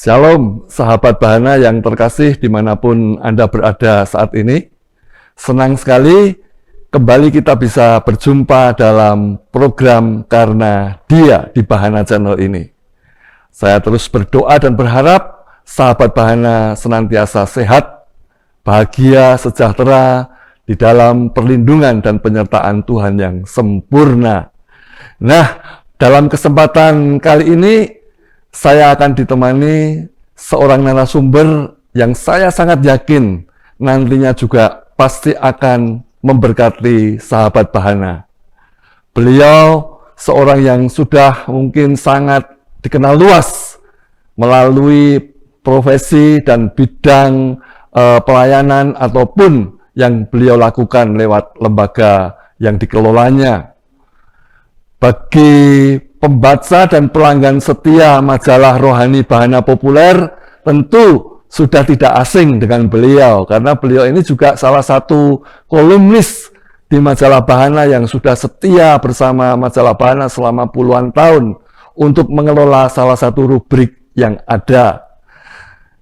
Shalom, sahabat Bahana yang terkasih dimanapun Anda berada saat ini. Senang sekali kembali kita bisa berjumpa dalam program Karena Dia di Bahana Channel ini. Saya terus berdoa dan berharap sahabat Bahana senantiasa sehat, bahagia, sejahtera di dalam perlindungan dan penyertaan Tuhan yang sempurna. Nah, dalam kesempatan kali ini saya akan ditemani seorang narasumber yang saya sangat yakin nantinya juga pasti akan memberkati sahabat Bahana. Beliau seorang yang sudah mungkin sangat dikenal luas melalui profesi dan bidang pelayanan ataupun yang beliau lakukan lewat lembaga yang dikelolanya. Bagi pembaca dan pelanggan setia majalah Rohani Bahana Populer tentu sudah tidak asing dengan beliau, karena beliau ini juga salah satu kolumnis di majalah Bahana yang sudah setia bersama majalah Bahana selama puluhan tahun untuk mengelola salah satu rubrik yang ada.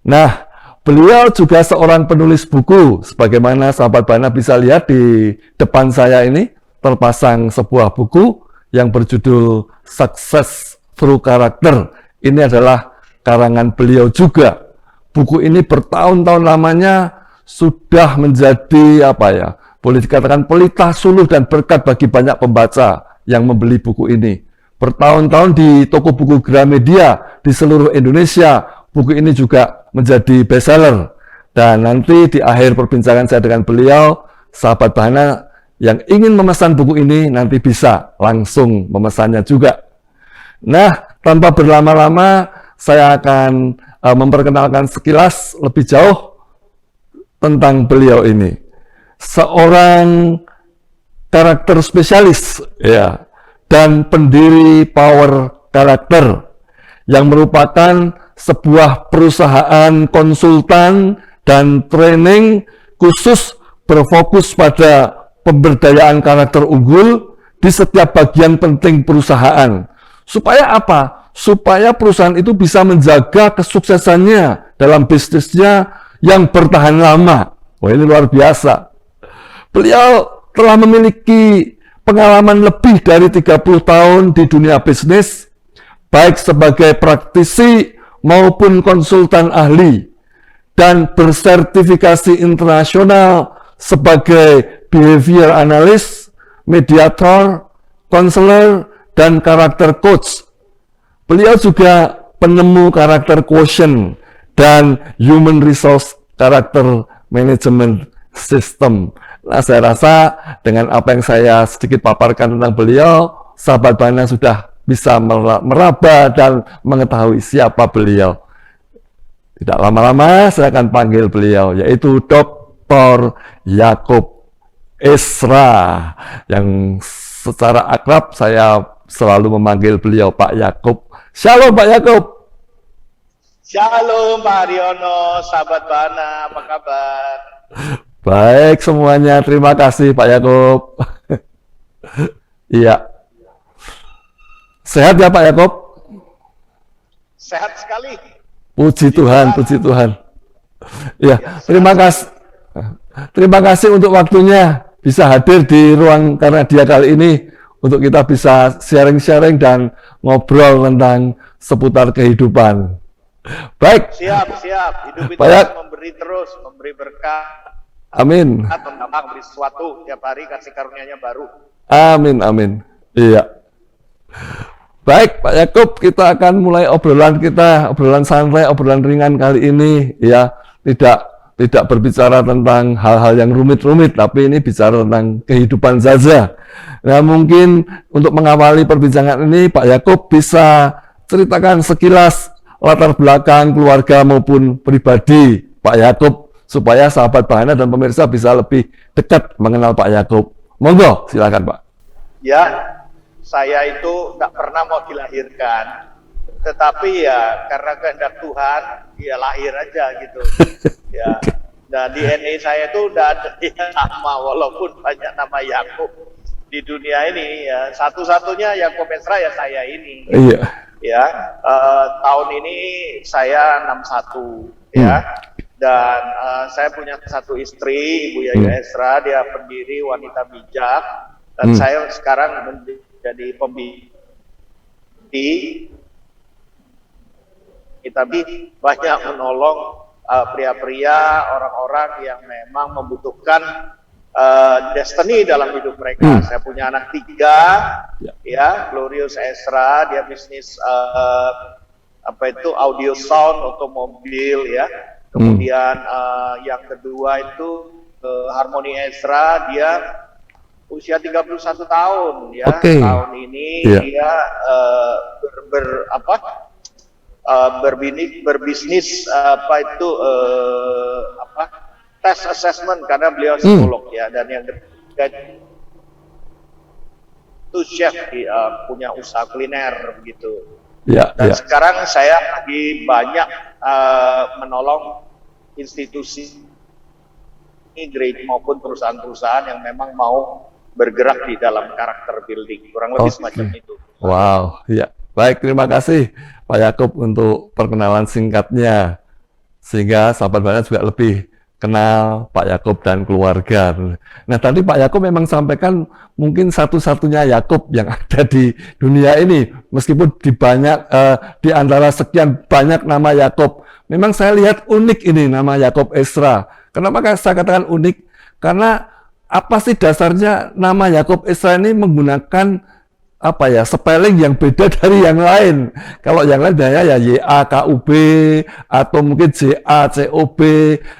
Nah, beliau juga seorang penulis buku, sebagaimana sahabat Bahana bisa lihat di depan saya ini terpasang sebuah buku yang berjudul Success Through Character. Ini adalah karangan beliau juga. Buku ini bertahun-tahun lamanya sudah menjadi boleh dikatakan pelita suluh dan berkat bagi banyak pembaca yang membeli buku ini. Bertahun-tahun di toko buku Gramedia di seluruh Indonesia, buku ini juga menjadi bestseller. Dan nanti di akhir perbincangan saya dengan beliau, sahabat Bahana yang ingin memesan buku ini nanti bisa langsung memesannya juga. Nah, tanpa berlama-lama saya akan memperkenalkan sekilas lebih jauh tentang beliau ini. Seorang karakter spesialis ya, dan pendiri Power Karakter yang merupakan sebuah perusahaan konsultan dan training khusus berfokus pada pemberdayaan karakter unggul di setiap bagian penting perusahaan. Supaya apa? Supaya perusahaan itu bisa menjaga kesuksesannya dalam bisnisnya yang bertahan lama. Wah, ini luar biasa. Beliau telah memiliki pengalaman lebih dari 30 tahun di dunia bisnis, baik sebagai praktisi maupun konsultan ahli, dan bersertifikasi internasional sebagai behavior analyst, mediator, counselor, dan karakter coach. Beliau juga penemu karakter quotient dan human resource character management system. Nah, saya rasa dengan apa yang saya sedikit paparkan tentang beliau, sahabat Bahana sudah bisa meraba dan mengetahui siapa beliau. Tidak lama-lama saya akan panggil beliau, yaitu Dr. Yakub Esra, yang secara akrab saya selalu memanggil beliau Pak Yakub. Shalom Pak Yakub. Shalom Pak Haryono, sahabat Bahana, apa kabar? Baik semuanya, terima kasih Pak Yakub. Iya. Sehat ya Pak Yakub? Sehat sekali. Puji Tuhan, puji Tuhan. Iya, terima kasih. Terima kasih untuk waktunya bisa hadir di ruang Karena Dia kali ini untuk kita bisa sharing-sharing dan ngobrol tentang seputar kehidupan. Baik. Siap. Hidup itu memberi terus, memberi berkah. Amin. Memberi sesuatu tiap hari, kasih karunia-Nya baru. Amin. Iya. Baik, Pak Yakub, kita akan mulai obrolan kita, obrolan santai, obrolan ringan kali ini, ya. Tidak berbicara tentang hal-hal yang rumit-rumit, tapi ini bicara tentang kehidupan saja. Nah, mungkin untuk mengawali perbincangan ini, Pak Yakub bisa ceritakan sekilas latar belakang keluarga maupun pribadi Pak Yakub, supaya sahabat Bahana dan pemirsa bisa lebih dekat mengenal Pak Yakub. Monggo, silakan Pak. Ya, saya itu tidak pernah mau dilahirkan, tetapi ya karena kehendak Tuhan, ya lahir aja gitu. Ya, dan DNA saya itu udah ada nama, walaupun banyak nama Yakub di dunia ini. Ya, satu-satunya Yakub Esra ya saya ini. Iya. ya. Tahun ini saya 61 ya, dan saya punya satu istri, Ibu Yayu Esra, dia pendiri Wanita Bijak, dan saya sekarang menjadi pembimbing. Tapi banyak menolong pria-pria, orang-orang yang memang membutuhkan destiny dalam hidup mereka. Saya punya anak 3, ya, Glorious Esra, dia bisnis audio sound otomobil, ya. Kemudian yang kedua itu Harmony Esra, dia usia 31 tahun, ya. Tahun ini dia berbisnis test assessment karena beliau psikolog, ya. Dan yang ketiga itu chef, punya usaha kuliner begitu. Dan sekarang saya lagi banyak menolong institusi grade maupun perusahaan-perusahaan yang memang mau bergerak di dalam karakter building, kurang lebih semacam itu. Wow, ya. Baik, terima kasih Pak Yakub untuk perkenalan singkatnya, sehingga sahabat banyak juga lebih kenal Pak Yakub dan keluarga. Nah, tadi Pak Yakub memang sampaikan mungkin satu-satunya Yakub yang ada di dunia ini, meskipun di antara sekian banyak nama Yakub. Memang saya lihat unik ini nama Yakub Esra. Kenapa saya katakan unik? Karena apa sih dasarnya nama Yakub Esra ini menggunakan spelling yang beda dari yang lain. Kalau yang lain biasanya ya YAKUB atau mungkin JACOB.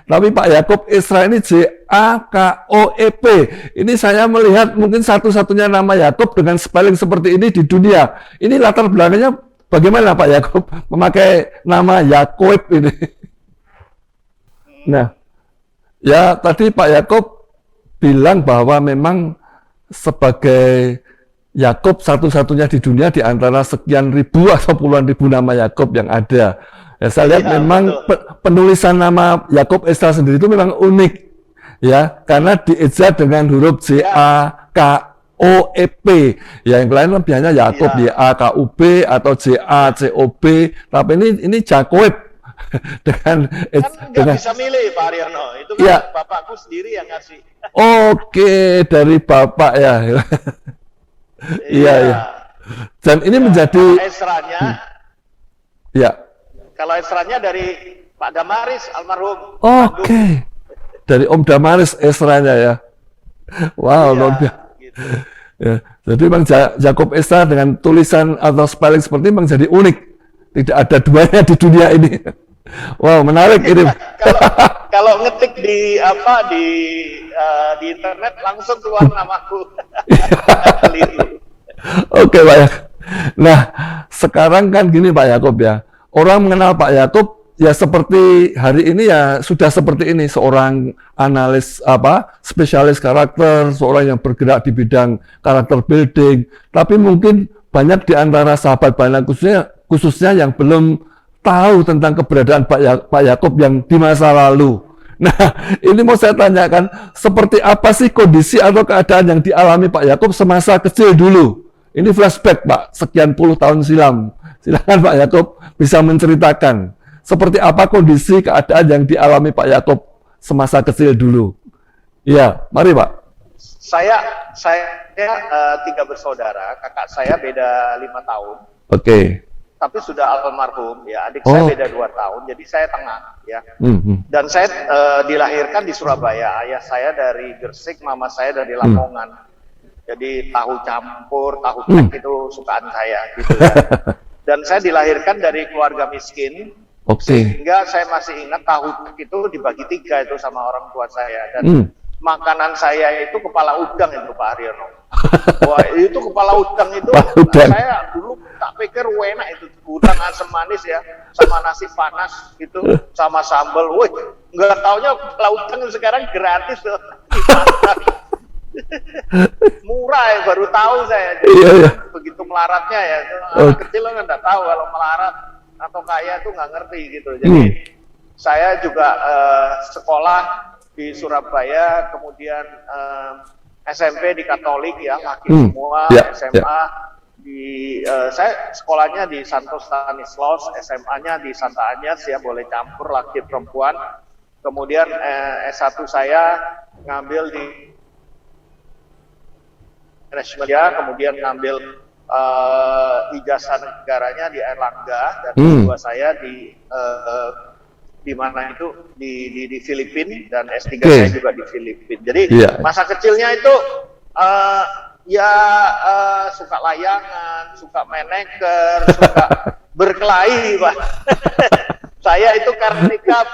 Tapi Pak Yakub Esra ini JAKOEP. Ini saya melihat mungkin satu-satunya nama Yakub dengan spelling seperti ini di dunia. Ini latar belakangnya bagaimana Pak Yakub memakai nama Yakob ini? Nah, ya tadi Pak Yakub bilang bahwa memang sebagai Yakub satu-satunya di dunia di antara sekian ribu atau puluhan ribu nama Yakub yang ada. Ya, saya lihat memang penulisan nama Yakub Esra sendiri itu memang unik, ya, karena dieja dengan huruf JAKOEP. Ya, yang lain biasanya Yakub YAKUB atau JACOB, tapi ini Jakob dengan bisa milih Pak Aryono. Itu kan bapakku sendiri yang ngasih. Oke, dari bapak ya. Iya. Dan ini menjadi Esranya. Kalau Esranya dari Pak Damaris almarhum. Oke. Dari Om Damaris Esranya ya. Wow, luar biasa. Gitu. Ya. Jadi memang Yakub Esra dengan tulisan atau spelling seperti ini memang jadi unik. Tidak ada duanya di dunia ini. Wow, menarik ini. Kalau ngetik di internet langsung keluar namaku. Oke, Pak Yakub. Nah, sekarang kan gini Pak Yakub ya. Orang mengenal Pak Yakub ya seperti hari ini ya sudah seperti ini, seorang analis spesialis karakter, seorang yang bergerak di bidang karakter building. Tapi mungkin banyak di antara sahabat banyak khususnya yang belum tahu tentang keberadaan Pak Yakub yang di masa lalu. Nah, ini mau saya tanyakan, seperti apa sih kondisi atau keadaan yang dialami Pak Yakub semasa kecil dulu? Ini flashback, Pak, sekian puluh tahun silam. Silakan Pak Yakub bisa menceritakan seperti apa kondisi keadaan yang dialami Pak Yakub semasa kecil dulu. Iya, mari Pak. Saya 3 bersaudara, kakak saya beda 5 tahun. Oke. Tapi sudah almarhum, ya, adik saya beda 2 tahun, jadi saya tengah, ya. Dan saya dilahirkan di Surabaya, ayah saya dari Gresik, mama saya dari Lamongan. Jadi tahu campur, tahu tek itu sukaan saya, gitu ya. Dan saya dilahirkan dari keluarga miskin, sehingga saya masih ingat tahu tek itu dibagi 3 itu sama orang tua saya. Dan makanan saya itu kepala udang itu Pak Aryono. Wah, itu kepala udang itu saya dulu tak pikir enak itu, udang asam manis ya, sama nasi panas gitu, sama sambal. Woi, nggak taunya kepala udang sekarang gratis tuh. Murah ya, baru tahu saya. Jadi begitu melaratnya ya, anak kecil kan nggak tahu kalau melarat atau kaya tuh nggak ngerti gitu. Jadi saya juga sekolah di Surabaya, kemudian SMP di Katolik ya, laki semua, SMA saya sekolahnya di Santo Stanislaus, SMA-nya di Santa Agnes ya, boleh campur laki perempuan. Kemudian S1 saya ngambil di manajemen ya, kemudian ngambil ijazah negaranya di Airlangga, dan kedua saya di mana itu di Filipina, dan S3 saya juga di Filipina. Jadi masa kecilnya itu suka layangan, suka maneker, suka berkelahi, Pak. Saya itu kartika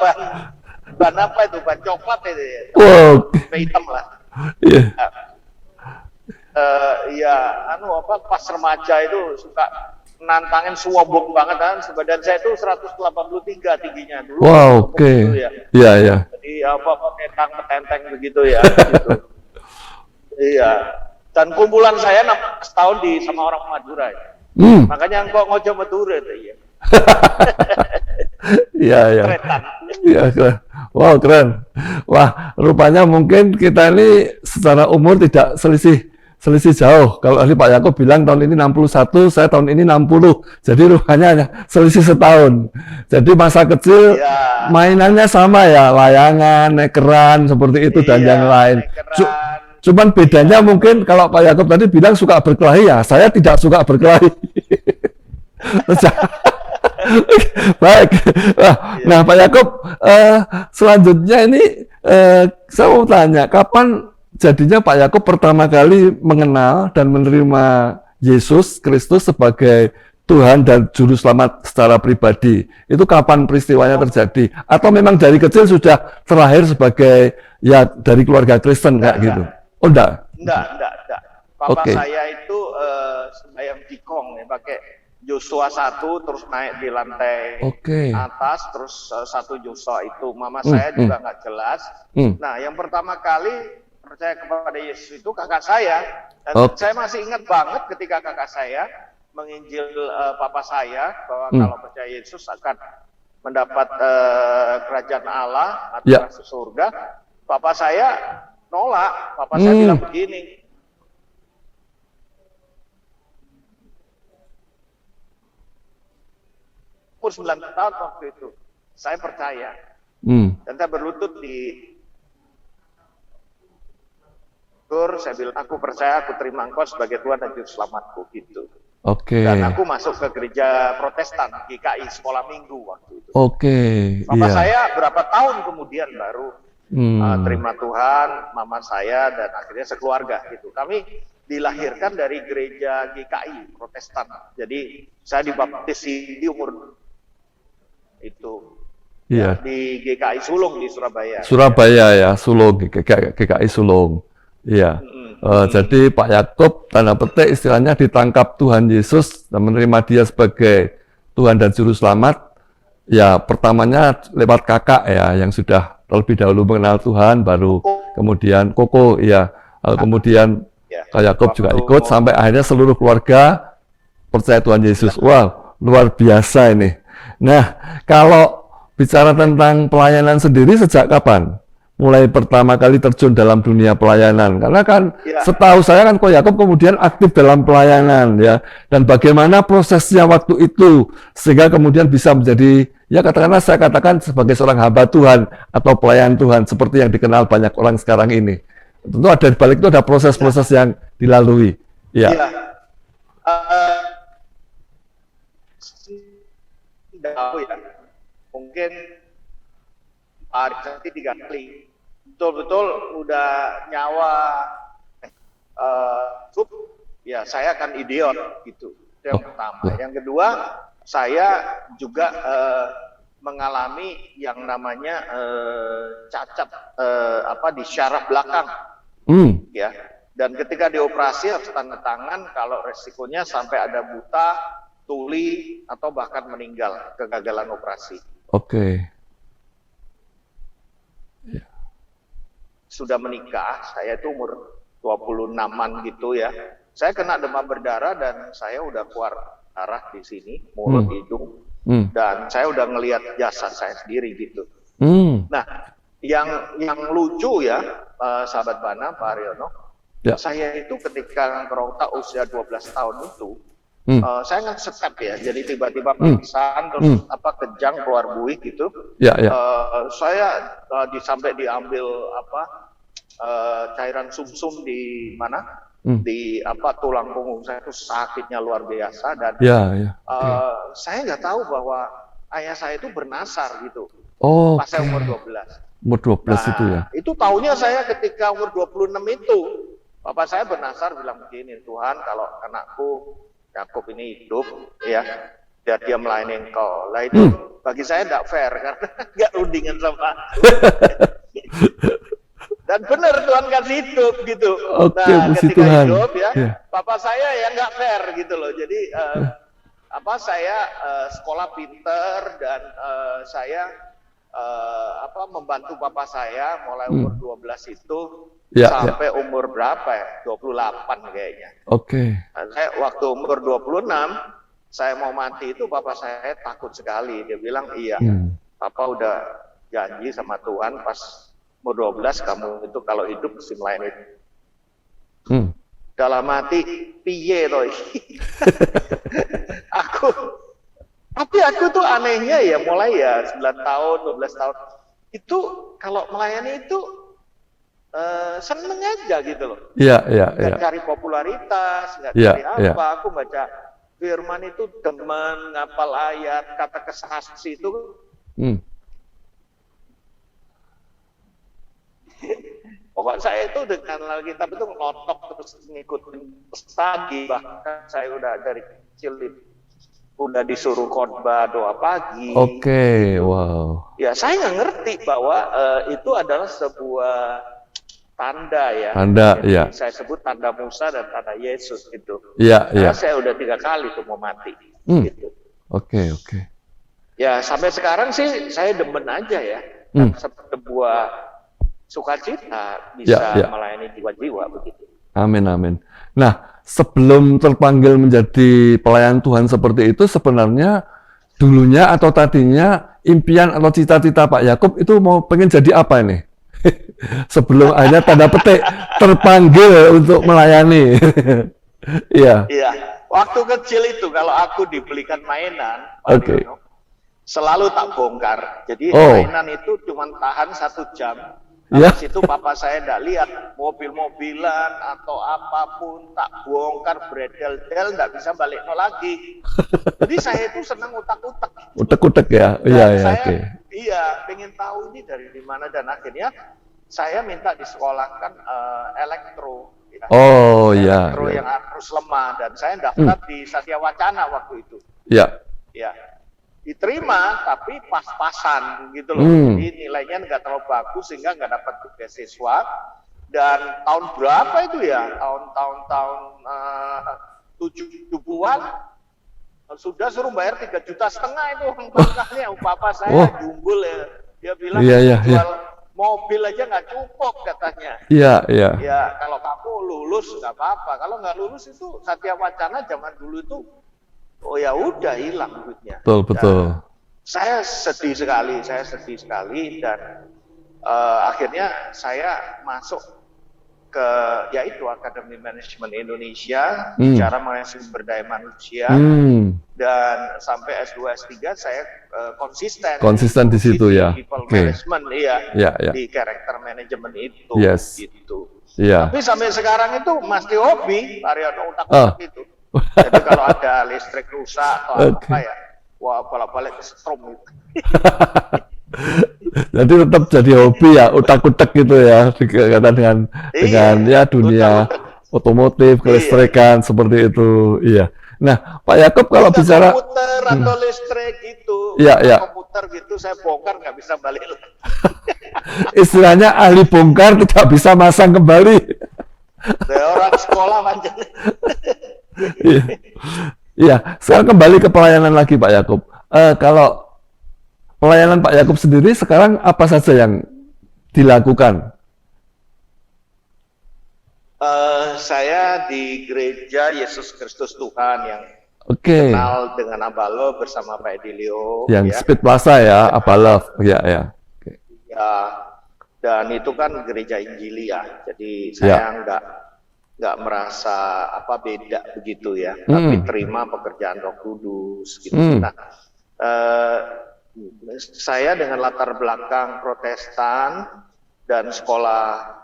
ban apa itu, ban coklat itu ya, hitam lah. Pas remaja itu suka nantangin suwobong banget kan. Badan saya itu 183 tingginya dulu. Wow, oke. Iya. Jadi petenteng begitu ya. Gitu. Iya. Dan kumpulan saya 16 tahun sama orang Madura. Ya. Makanya engkau ngojo Madura itu ya. Iya. Iya, keren. Wow, keren. Wah, rupanya mungkin kita ini secara umur tidak selisih jauh. Kalau tadi Pak Yakub bilang tahun ini 61, saya tahun ini 60. Jadi rupanya hanya selisih setahun. Jadi masa kecil mainannya sama ya, layangan, nekeran, seperti itu dan yang lain. Cuman bedanya mungkin kalau Pak Yakub tadi bilang suka berkelahi ya, saya tidak suka berkelahi. Baik. Nah, Pak Yakub, selanjutnya ini saya mau tanya, kapan jadinya Pak Yakub pertama kali mengenal dan menerima Yesus Kristus sebagai Tuhan dan Juru Selamat secara pribadi? Itu kapan peristiwanya terjadi? Atau memang dari kecil sudah terlahir sebagai ya dari keluarga Kristen kayak gitu? Oh, enggak. Papa saya itu sembahyang jikong ya, pakai Yosua 1 terus naik di lantai atas, terus 1 Yosua itu. Mama saya juga nggak jelas. Nah, yang pertama kali percaya kepada Yesus itu kakak saya. Dan saya masih ingat banget ketika kakak saya menginjil papa saya bahwa kalau percaya Yesus akan mendapat kerajaan Allah atau masuk surga. Papa saya nolak. Papa saya bilang begini, umur 9 tahun waktu itu, saya percaya. Dan saya berlutut di saya bilang, aku percaya, aku terima engkau sebagai Tuhan dan Juru Selamatku, gitu. Dan aku masuk ke gereja Protestan, GKI, sekolah minggu waktu itu. Papa saya berapa tahun kemudian baru terima Tuhan, mama saya, dan akhirnya sekeluarga, gitu. Kami dilahirkan dari gereja GKI Protestan. Jadi saya dibaptis di umur itu. Di GKI Sulung di Surabaya. Surabaya ya, Sulung, GKI Sulung. Iya. Jadi Pak Yakub tanda petik istilahnya ditangkap Tuhan Yesus dan menerima dia sebagai Tuhan dan Juru Selamat. Ya, pertamanya lewat kakak ya yang sudah terlebih dahulu mengenal Tuhan, baru kemudian Koko ya, kemudian Pak Yakub juga ikut sampai akhirnya seluruh keluarga percaya Tuhan Yesus. Wow, luar biasa ini. Nah, kalau bicara tentang pelayanan sendiri sejak kapan? Mulai pertama kali terjun dalam dunia pelayanan, karena kan setahu saya kan Ko Yakub kemudian aktif dalam pelayanan ya, dan bagaimana prosesnya waktu itu sehingga kemudian bisa menjadi ya katakanlah saya katakan sebagai seorang hamba Tuhan atau pelayan Tuhan seperti yang dikenal banyak orang sekarang ini. Tentu ada di balik itu ada proses-proses yang dilalui. Mungkin hari nanti 3 kali betul-betul udah nyawa ya saya akan idiot gitu. Itu yang pertama. Yang kedua, saya juga mengalami yang namanya cacat di syaraf belakang. Ya. Dan ketika dioperasi harus tanda tangan kalau resikonya sampai ada buta, tuli, atau bahkan meninggal, kegagalan operasi. Sudah menikah, saya itu umur 26-an gitu ya. Saya kena demam berdarah dan saya udah keluar darah di sini, mulut, hidung. Dan saya udah ngelihat jasad saya sendiri gitu. Nah, yang lucu ya, sahabat Bana, Pak Haryono, saya itu ketika ngerota usia 12 tahun itu, Saya nggak step ya, jadi tiba-tiba pingsan terus kejang keluar buih gitu. Ya, ya. Saya sampai diambil cairan sumsum di mana? Di tulang punggung saya itu sakitnya luar biasa dan Ya, ya. saya nggak tahu bahwa ayah saya itu bernasar gitu. Oh, Pas saya umur 12. umur 12 itu ya. Itu tahunya saya ketika umur 26 itu. Bapak saya bernasar bilang begini, Tuhan kalau anakku Yakub ini hidup ya, biar dia melayani Engkau. Lah itu bagi saya tidak fair karena nggak rundingan sama aku. Dan benar Tuhan kasih hidup gitu. Oke, Nah puji ketika Tuhan. hidup ya, Ya. Bapak saya ya nggak fair gitu loh. Jadi saya sekolah pinter dan saya membantu Bapak saya mulai umur 12 itu Ya, sampai umur berapa ya? 28 kayaknya. Oke. Nah, saya waktu umur 26 saya mau mati itu Bapak saya takut sekali. Dia bilang, iya, Papa udah janji sama Tuhan pas umur 12 kamu itu kalau hidup mesti melayani. Dalam hati, piye toh. Tapi aku tuh anehnya ya mulai ya 9 tahun, 12 tahun. Itu kalau melayani itu seneng aja gitu loh. Iya, iya, iya. Nggak cari popularitas, nggak Iya, cari apa. iya. Aku baca firman itu demen, ngapal ayat, kata kesaksi itu. Pokok saya itu dengan Alkitab itu ngotok terus ngikutin pagi. Bahkan saya udah dari kecil udah disuruh khotbah doa pagi. Oke, wow. Ya saya nggak ngerti bahwa itu adalah sebuah tanda ya. Tanda, jadi, ya. Saya sebut tanda Musa dan tanda Yesus gitu. Iya, iya. Karena saya udah 3 kali tuh mau mati. Gitu. Oke, oke. Ya sampai sekarang sih saya demen aja ya. Sebuah sukacita bisa melayani jiwa-jiwa begitu. Amin, amin. Nah, sebelum terpanggil menjadi pelayan Tuhan seperti itu, sebenarnya dulunya atau tadinya impian atau cita-cita Pak Yakub itu mau pengen jadi apa ini? Sebelum akhirnya tanda petik terpanggil untuk melayani. Iya. Iya. Waktu kecil itu kalau aku dibelikan mainan, Oke. selalu tak bongkar. Jadi mainan itu cuma tahan 1 jam. Habis itu papa saya tidak lihat mobil-mobilan atau apapun tak bongkar bredel-del tidak bisa balik lagi. Jadi saya itu senang utak-utak. Utek-utek ya, iya, iya, oke. Iya, pengen tahu ini dari mana dan akhirnya saya minta disekolahkan elektro. Ya. Oh iya. Elektro yang arus lemah dan saya daftar di Satya Wacana waktu itu. Iya. Ya. Diterima tapi pas-pasan gitu loh. Jadi nilainya nggak terlalu bagus sehingga nggak dapat beasiswa. Dan tahun berapa itu ya? Tahun 70-an sudah suruh bayar 3,5 juta itu makanya papa saya jumbul ya. Dia bilang jual mobil aja nggak cukup katanya. Iya, iya. Ya kalau kamu lulus nggak apa-apa. Kalau nggak lulus itu Satya Wacana zaman dulu itu ya udah hilang duitnya. Betul, betul. Saya sedih sekali dan akhirnya saya masuk ke yaitu Akademi Manajemen Indonesia, bicara mengenai sumber daya manusia dan sampai S2 S3 saya konsisten di situ ya. People management ya. Di karakter manajemen itu gitu. Iya. Tapi sampai sekarang itu masih hobi Aryono utak-utak itu. Jadi kalau ada listrik rusak atau apa ya, wah bolak-balik strom itu. Jadi tetap jadi hobi ya, utak-utak gitu ya, dengan ya dunia otomotif, kelistrikan seperti itu. Iya. Nah, Pak Yakub kalau bicara komputer atau listrik gitu, komputer gitu saya bongkar nggak bisa balik lagi. Istilahnya ahli bongkar tidak bisa masang kembali. Orang sekolah macam. Iya. Sekarang kembali ke pelayanan lagi Pak Yakub. Kalau pelayanan Pak Yakub sendiri sekarang apa saja yang dilakukan? Saya di gereja Yesus Kristus Tuhan yang kenal dengan Abalo bersama Pak Edilio. Yang Speed Plaza ya, Abalov. Ya. Ya, dan itu kan gereja Injili ya. Jadi saya nggak merasa apa beda begitu ya, tapi terima pekerjaan Roh Kudus gitu. Nah, saya dengan latar belakang Protestan dan sekolah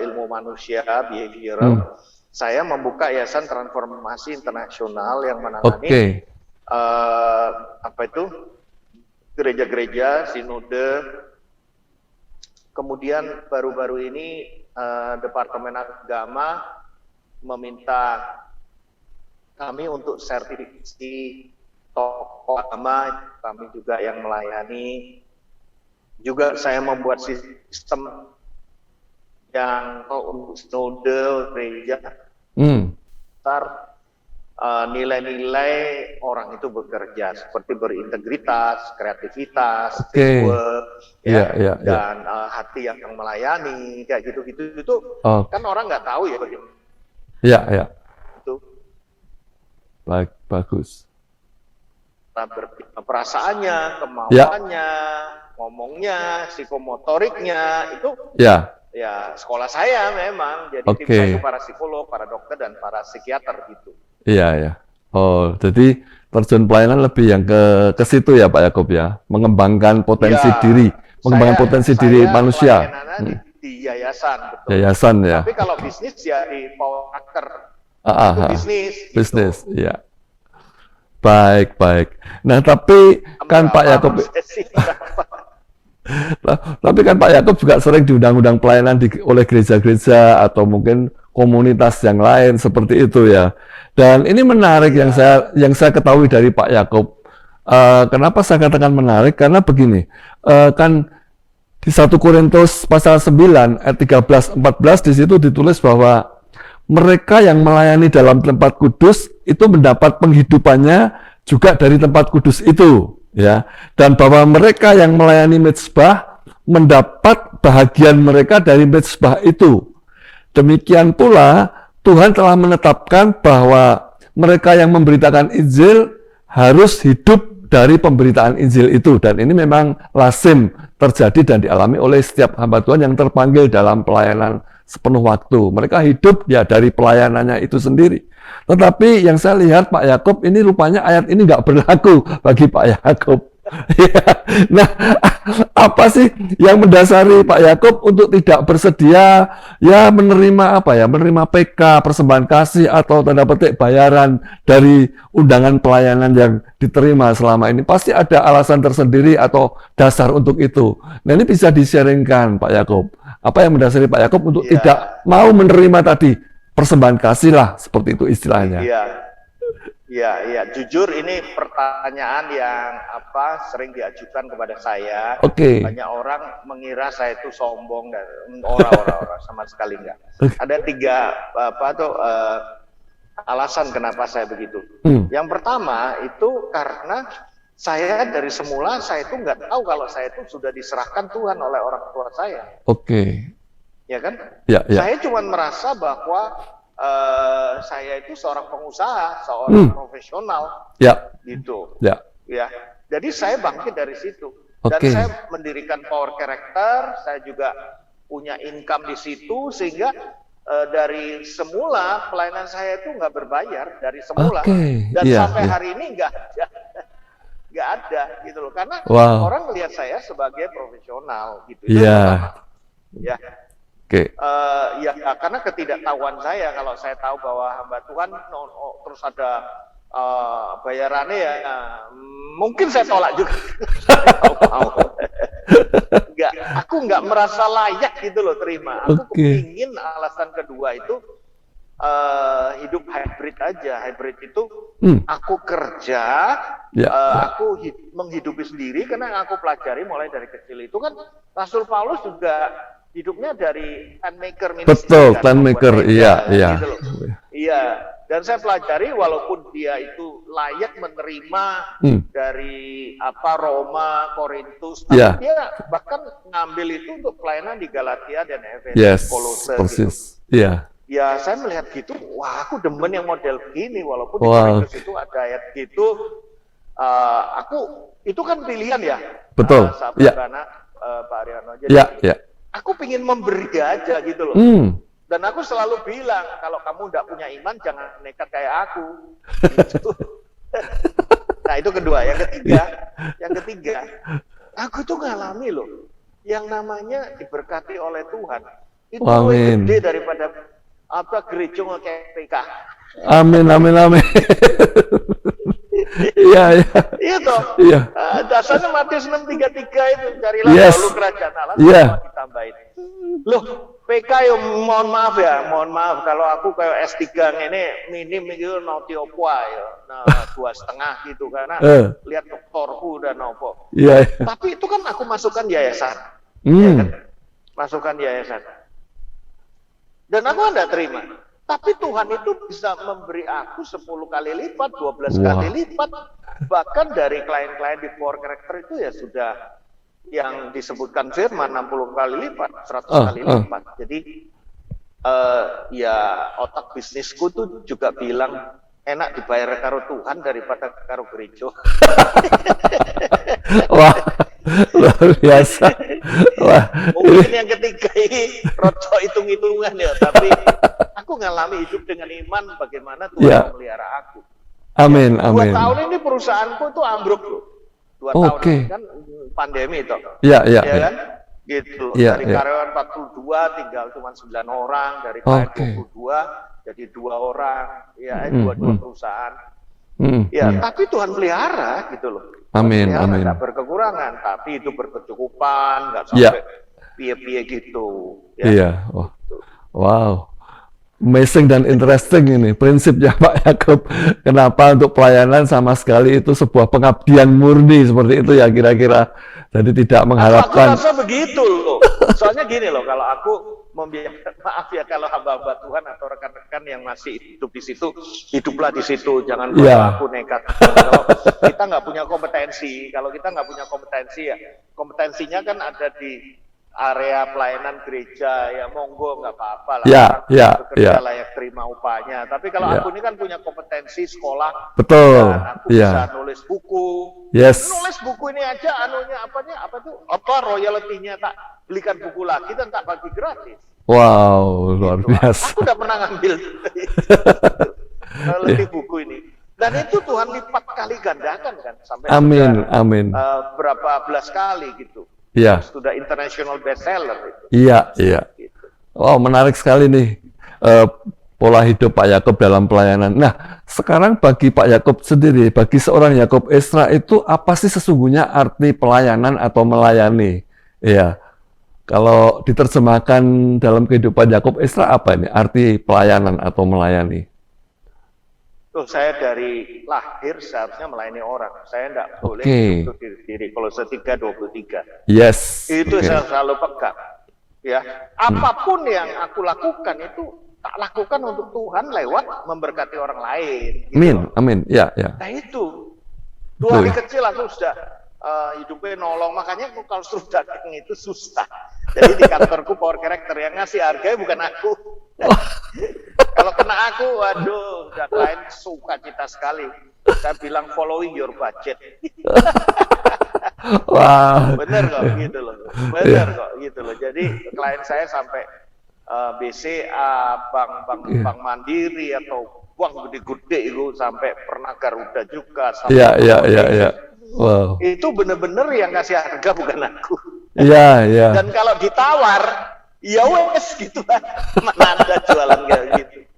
ilmu manusia behavioral, saya membuka Yayasan Transformasi Internasional yang menangani gereja-gereja, sinode. Kemudian baru-baru ini Departemen Agama meminta kami untuk sertifikasi tokoh agama, kami juga yang melayani. Juga saya membuat sistem yang untuk sinode gereja, nilai-nilai orang itu bekerja seperti berintegritas, kreativitas, dan hati yang melayani, kayak gitu-gitu itu kan orang nggak tahu ya bagaimana. Itu. Baik, bagus. Perasaannya, kemauannya, ngomongnya, psikomotoriknya itu. Ya, sekolah saya memang, jadi tim saya itu para psikolog, para dokter, dan para psikiater gitu. Oh, jadi terjun pelayanan lebih yang ke situ ya Pak Yakub ya, mengembangkan potensi diri, mengembangkan potensi diri manusia. Di yayasan, betul. Yayasan ya. Tapi kalau bisnis ya di Power Factor. Bisnis, ya. Baik. Nah, tapi kan Pak Yakub, tapi kan Pak Yakub juga sering diundang-undang pelayanan oleh gereja-gereja atau mungkin komunitas yang lain seperti itu ya. Dan ini menarik yang saya ketahui dari Pak Yakub. Kenapa saya katakan menarik? Karena begini, kan di 1 Korintus pasal 9 ayat 13-14 di situ ditulis bahwa mereka yang melayani dalam tempat kudus itu mendapat penghidupannya juga dari tempat kudus itu, ya. Dan bahwa mereka yang melayani mezbah mendapat bahagian mereka dari mezbah itu. Demikian pula Tuhan telah menetapkan bahwa mereka yang memberitakan Injil harus hidup dari pemberitaan Injil itu, dan ini memang lazim terjadi dan dialami oleh setiap hamba Tuhan yang terpanggil dalam pelayanan sepenuh waktu. Mereka hidup ya dari pelayanannya itu sendiri. Tetapi yang saya lihat Pak Yakub ini rupanya ayat ini nggak berlaku bagi Pak Yakub. Nah, apa sih yang mendasari Pak Yakub untuk tidak bersedia ya menerima menerima PK, persembahan kasih atau tanda petik bayaran dari undangan pelayanan yang diterima selama ini? Pasti ada alasan tersendiri atau dasar untuk itu. Nah, ini bisa di-sharingkan Pak Yakub. Apa yang mendasari Pak Yakub untuk tidak mau menerima tadi persembahan kasih lah, seperti itu istilahnya? Ya, jujur ini pertanyaan yang sering diajukan kepada saya. Banyak orang mengira saya itu sombong dan orang sama sekali enggak. Ada 3 alasan kenapa saya begitu. Yang pertama itu karena saya dari semula saya itu nggak tahu kalau saya itu sudah diserahkan Tuhan oleh orang tua saya. Ya kan? Saya cuma merasa bahwa saya itu seorang pengusaha, seorang profesional, gitu. Jadi saya bangkit dari situ, dan saya mendirikan Power Character. Saya juga punya income di situ, sehingga dari semula pelayanan saya itu nggak berbayar dari semula, dan sampai hari ini nggak ada, gitu loh. Karena orang melihat saya sebagai profesional, gitu. Karena ketidaktahuan saya. Kalau saya tahu bahwa hamba Tuhan terus ada bayarannya mungkin saya tolak juga. Aku nggak merasa layak gitu loh terima. Aku kepingin alasan kedua itu hidup hybrid aja. Hybrid itu aku kerja, aku menghidupi sendiri karena aku pelajari mulai dari kecil. Itu kan Rasul Paulus juga hidupnya dari tent maker ministry. Betul, tent maker, iya. Dan saya pelajari walaupun dia itu layak menerima dari Roma, Korintus, tapi dia bahkan ngambil itu untuk pelayanan di Galatia dan Efesus, Kolose. Persis. Gitu. Ya, saya melihat gitu, wah aku demen yang model begini, walaupun di Korintus itu ada ayat gitu. Aku itu kan pilihan ya. Betul. Karena Pak Ariano. Jadi aku pingin memberi aja gitu loh. Dan aku selalu bilang, kalau kamu nggak punya iman, jangan nekat kayak aku. Gitu. Nah itu kedua. Yang ketiga, aku tuh ngalami loh, yang namanya diberkati oleh Tuhan. Itu lebih gede daripada gereja kayak PK. Amin. Iya. Iya toh. Iya. Dasarnya Matius 6:33 itu, carilah dahulu kerajaan Allah, semua ditambahin. Loh, PK mohon maaf kalau aku kayak S3 ini minim itu nauti opo ya. Nah, 2,5 gitu karena lihat doktorku dan opo. Iya. Tapi itu kan aku masukkan yayasan. Ya kan? Masukkan yayasan. Dan aku enggak terima. Tapi Tuhan itu bisa memberi aku 10 kali lipat, 12 kali lipat. Bahkan dari klien-klien di Power Character itu ya sudah yang disebutkan firman 60 kali lipat, 100 kali lipat. Jadi ya otak bisnisku tuh juga bilang enak dibayar karo Tuhan daripada karo gereja. Wah, luar biasa. Wah, mungkin yang ketiga ini roco hitung-hitungan ya, tapi aku ngalami hidup dengan iman bagaimana Tuhan memelihara aku. Amin. 2 tahun ini perusahaanku itu ambruk loh. 2 tahun ini kan pandemi toh. Iya kan? Gitu. Dari karyawan 42 tinggal cuma 9 orang, dari karyawan 22 jadi 2 orang, ya 2 perusahaan. Tapi Tuhan pelihara gitu loh. Amin. Nggak berkekurangan, tapi itu berkecukupan, nggak sampai piye-piye gitu. Iya. Wow. Amazing dan interesting ini prinsipnya Pak Yakub. Kenapa untuk pelayanan sama sekali itu sebuah pengabdian murni seperti itu ya kira-kira. Jadi tidak mengharapkan. Aku rasa begitu loh. Soalnya gini loh, kalau aku maaf ya kalau hamba-hamba Tuhan atau rekan-rekan yang masih hidup di situ, hiduplah di situ. Jangan buat aku nekat. Kalau kita nggak punya kompetensi, ya kompetensinya kan ada di area pelayanan gereja, ya monggo nggak apa-apa lah. Bekerja layak terima upahnya. Tapi kalau aku ini kan punya kompetensi sekolah, betul. Dan aku bisa nulis buku. Nulis buku ini aja, royaltinya tak belikan buku lagi dan tak bagi gratis. Wow, luar biasa. Aku udah pernah ngambil royalti buku ini. Dan itu Tuhan lipat kali gandakan kan sampai amin. Berapa belas kali gitu. Iya. Sudah international bestseller itu. Iya. Gitu. Wow, menarik sekali nih pola hidup Pak Yakub dalam pelayanan. Nah, sekarang bagi Pak Yakub sendiri, bagi seorang Yakub Esra itu apa sih sesungguhnya arti pelayanan atau melayani? Iya. Kalau diterjemahkan dalam kehidupan Yakub Esra apa ini arti pelayanan atau melayani? Saya dari lahir seharusnya melayani orang. Saya tidak boleh untuk diri. Kolose 3:23. Yes. Itu saya selalu pegang. Ya, apapun yang aku lakukan itu tak lakukan untuk Tuhan lewat memberkati orang lain. Gitu. Amin. Ya. Nah itu. 2 hari kecil aku sudah hidupnya nolong. Makanya aku kalau suruh dagang itu susah. Jadi di kantorku Power Character yang ngasih harganya bukan aku. Kalau kena aku, waduh, udah klien suka cita sekali. Saya bilang following your budget. Wah. Bener kok gitu loh. Jadi klien saya sampai BCA, bank mandiri atau bank gede-gede itu sampai pernah Garuda juga. Iya. Wow. Itu bener-bener yang ngasih harga bukan aku. Iya. Dan kalau ditawar, ya wes gitu kan. Mana ada jualan kayak gitu.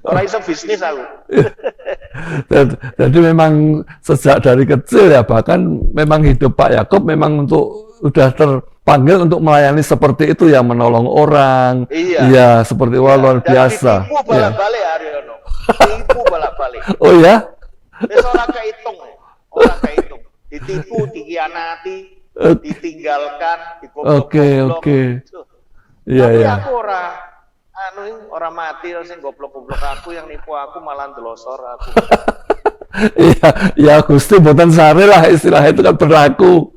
Orang iso bisnis aku. Jadi memang sejak dari kecil ya, bahkan memang hidup Pak Yakub memang udah terpanggil untuk melayani seperti itu ya, menolong orang. Iya, seperti luar biasa. Ditipu balak-balik Aryono. Ditipu balak-balik. Oh ya? Orang kehitung. Ditipu, dikhianati, ditinggalkan, digoblok-goblok. Tapi aku orang mati sing goblok-goblok aku, yang nipu aku malah ndelosor aku. Iya, Gusti mboten sare lah istilah itu kan berlaku.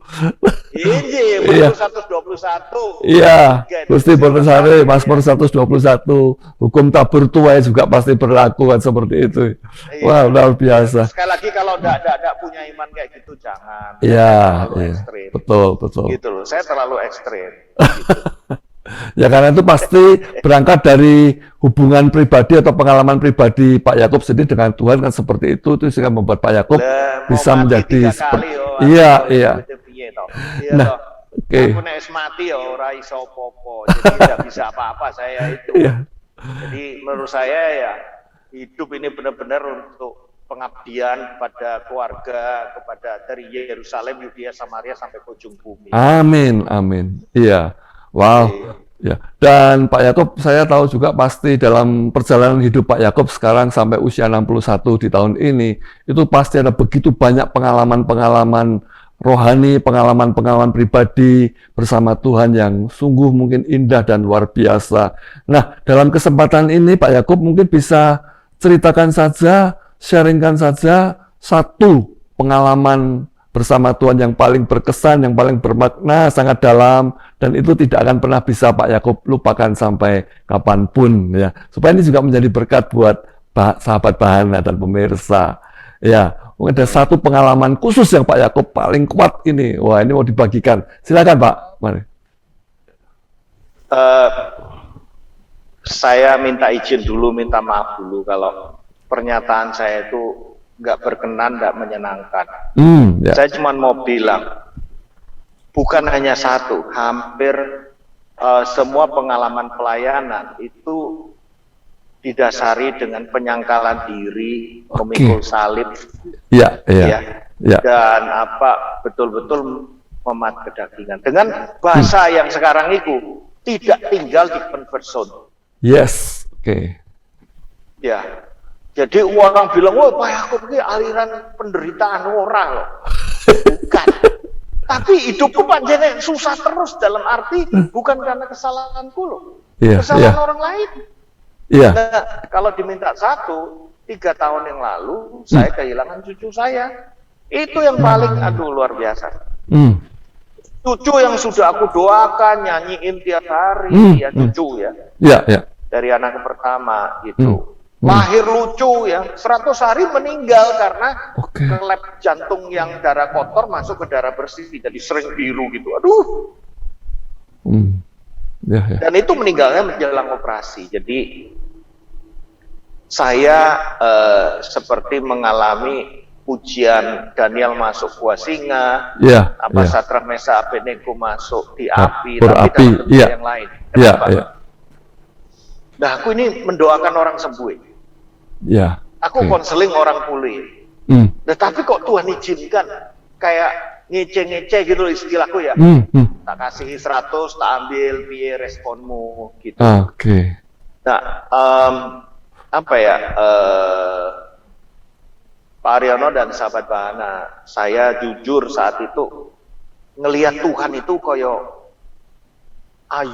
Iya, 121. Iya, Gusti mboten sare, Mazmur 121. Hukum tabur tuai juga pasti berlaku kan seperti itu. Wah, luar biasa. Sekali lagi kalau enggak punya iman kayak gitu jangan. Iya. Betul. Gitu loh. Saya terlalu ekstrim. Gitu. Ya karena itu pasti berangkat dari hubungan pribadi atau pengalaman pribadi Pak Yakub sendiri dengan Tuhan kan seperti itu sehingga membuat Pak Yakub Lah, mau bisa mati menjadi 3 seperti kali yo. iya Aku iya. duwite piye to? Iya Nah, toh. oke. Aku nek wis mati ya ora iso apa-apa. Jadi tidak bisa apa-apa saya itu. Iya. Jadi menurut saya ya hidup ini benar-benar untuk pengabdian kepada keluarga, kepada dari Yerusalem, Yudea, Samaria sampai ke ujung bumi. Amin, amin. Iya. Wow. Iya. Ya. Dan Pak Yakub, saya tahu juga pasti dalam perjalanan hidup Pak Yakub sekarang sampai usia 61 di tahun ini, itu pasti ada begitu banyak pengalaman-pengalaman rohani, pengalaman-pengalaman pribadi bersama Tuhan yang sungguh mungkin indah dan luar biasa. Nah, dalam kesempatan ini Pak Yakub mungkin bisa ceritakan saja, sharingkan saja satu pengalaman bersama Tuhan yang paling berkesan, yang paling bermakna, sangat dalam, dan itu tidak akan pernah bisa Pak Yakub lupakan sampai kapanpun, ya. Supaya ini juga menjadi berkat buat sahabat Bahana dan pemirsa. Ya, mungkin ada satu pengalaman khusus yang Pak Yakub paling kuat ini. Wah, ini mau dibagikan. Silakan Pak, mari. Saya minta izin dulu, minta maaf dulu kalau pernyataan saya itu nggak berkenan, nggak menyenangkan. Ya. Saya cuma mau bilang, bukan hanya satu, hampir semua pengalaman pelayanan itu didasari dengan penyangkalan diri, memikul salib, ya. dan apa betul-betul memat kedagingan. Dengan bahasa yang sekarang itu tidak tinggal di comfort zone. Yes, oke. Ya. Jadi orang bilang, wah Pak Yakub ini aliran penderitaan orang loh. Bukan. Tapi hidupku panjangnya susah terus dalam arti bukan karena kesalahanku loh. Kesalahan orang lain. Iya. Nah, kalau diminta 3 tahun yang lalu, saya kehilangan cucu saya. Itu yang paling, luar biasa. Cucu yang sudah aku doakan, nyanyiin tiap hari, ya cucu ya. Iya. Dari anak pertama gitu. Lahir lucu ya, 100 hari meninggal karena kelep jantung yang darah kotor masuk ke darah bersih, jadi sering biru gitu. Aduh. Ya. Dan itu meninggalnya menjelang operasi. Jadi saya seperti mengalami ujian Daniel masuk gua singa, Sadrak Mesa Abednego masuk di api, tapi dalam bentuk yang lain. Kenapa? Nah, aku ini mendoakan orang sembuh. Ya. Aku konseling orang pulih. Nah, tapi kok Tuhan izinkan kayak ngece-ngece gitu istilahku ya. Tak kasih 100, tak ambil piye responmu gitu. Nah, Pak Aryono dan sahabat Bahana, saya jujur saat itu ngelihat Tuhan itu koyo are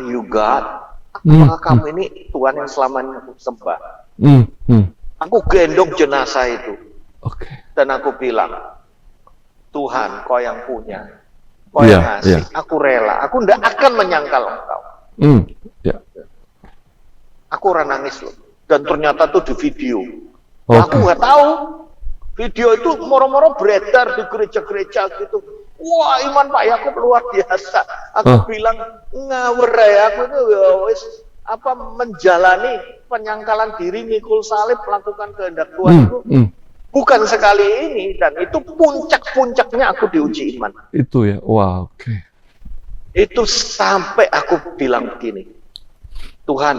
you God? Apakah kamu ini Tuhan yang selamanya aku sembah? Aku gendong jenazah itu. Dan aku bilang, Tuhan, kau yang punya, kau yang ngasih, aku rela. Aku tidak akan menyangkal engkau. Aku orang nangis loh. Dan ternyata tuh di video. Aku nggak tahu. Video itu moro-moro beredar di gereja-gereja gitu. Wah, iman Pak Yakub luar biasa. Aku bilang ngawur ya, aku itu menjalani penyangkalan diri, mikul salib, melakukan kehendak Tuhan itu bukan sekali ini, dan itu puncak-puncaknya aku diuji iman. Itu ya, wah, Itu sampai aku bilang begini, Tuhan,